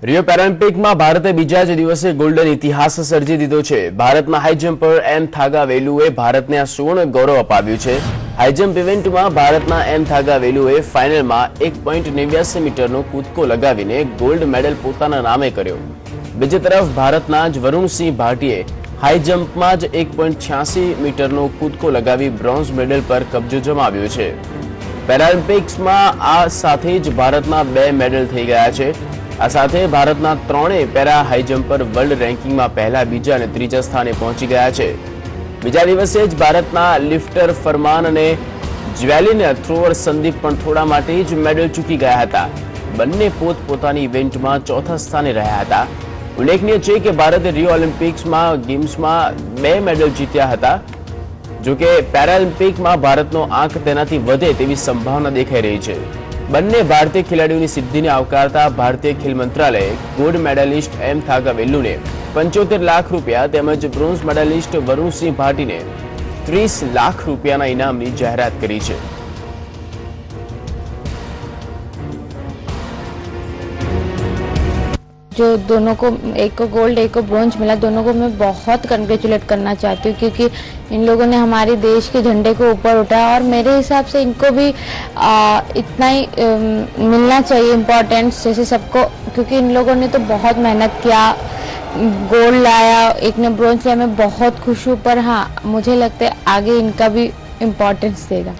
Rio પેરાલિમ્પિકમાં ભારતે બીજા જ દિવસે ગોલ્ડન ઇતિહાસ સર્જી દીધો છે। ભારતના હાઈ જમ્પર એમ થાગાવેલુએ ભારતને આ સુવર્ણ ગૌરવ અપાવ્યું છે। હાઈ જમ્પ ઇવેન્ટમાં ભારતના એમ થાગાવેલુએ ફાઇનલમાં 1.89 મીટરનો કૂદકો લગાવીને ગોલ્ડ મેડલ પોતાના નામે કર્યો। બીજી તરફ ભારતના જ વરુણસિંહ ભાટીએ હાઈ જમ્પમાં જ 1.86 મીટરનો કૂદકો લગાવી બ્રોન્ઝ મેડલ પર કબજો જમાવ્યો છે। પેરાલિમ્પિક્સમાં આ સાથે જ ભારતના 2 મેડલ થઈ ગયા છે। આ સાથે ભારતના 3 પેરા હાઈ જમ્પર વર્લ્ડ રેન્કિંગમાં પહેલા, બીજા અને ત્રીજા સ્થાને પહોંચી ગયા છે। બીજા દિવસે જ ભારતના લિફ્ટર ફરમાન અને જ્વેલિન થ્રોઅર સંદીપ પણ થોડા માટે જ મેડલ ચૂકી ગયા હતા। બંને પોતપોતાની ઇવેન્ટમાં ચોથા સ્થાને રહ્યા હતા। ઉલ્લેખનીય છે કે ભારતે રિયો ઓલિમ્પિક્સમાં ગેમ્સમાં 2 મેડલ જીત્યા હતા। જોકે પેરાલિમ્પિકમાં ભારતનો આંક તેનાથી વધે તેવી સંભાવના દેખાઈ રહી છે। બંને ભારતીય ખેલાડીઓની સિદ્ધિને આવકારતા ભારતીય ખેલ મંત્રાલયે ગોલ્ડ મેડાલિસ્ટ એમ થાગાવેલુને 75 લાખ રૂપિયા તેમજ બ્રોન્ઝ મેડાલિસ્ટ વરુણસિંહ ભાટીને 30 લાખ રૂપિયાના ઇનામની જાહેરાત કરી છે। जो दोनों को, एक को गोल्ड एक को ब्रॉन्ज मिला, दोनों को मैं बहुत कंग्रेचुलेट करना चाहती हूँ क्योंकि इन लोगों ने हमारे देश के झंडे को ऊपर उठाया और मेरे हिसाब से इनको भी इतना ही मिलना चाहिए इम्पोर्टेंस जैसे सबको, क्योंकि इन लोगों ने तो बहुत मेहनत किया, गोल्ड लाया, एक ने ब्रॉन्ज लाया। मैं बहुत खुश हूँ, पर हाँ मुझे लगता है आगे इनका भी इम्पोर्टेंस देगा।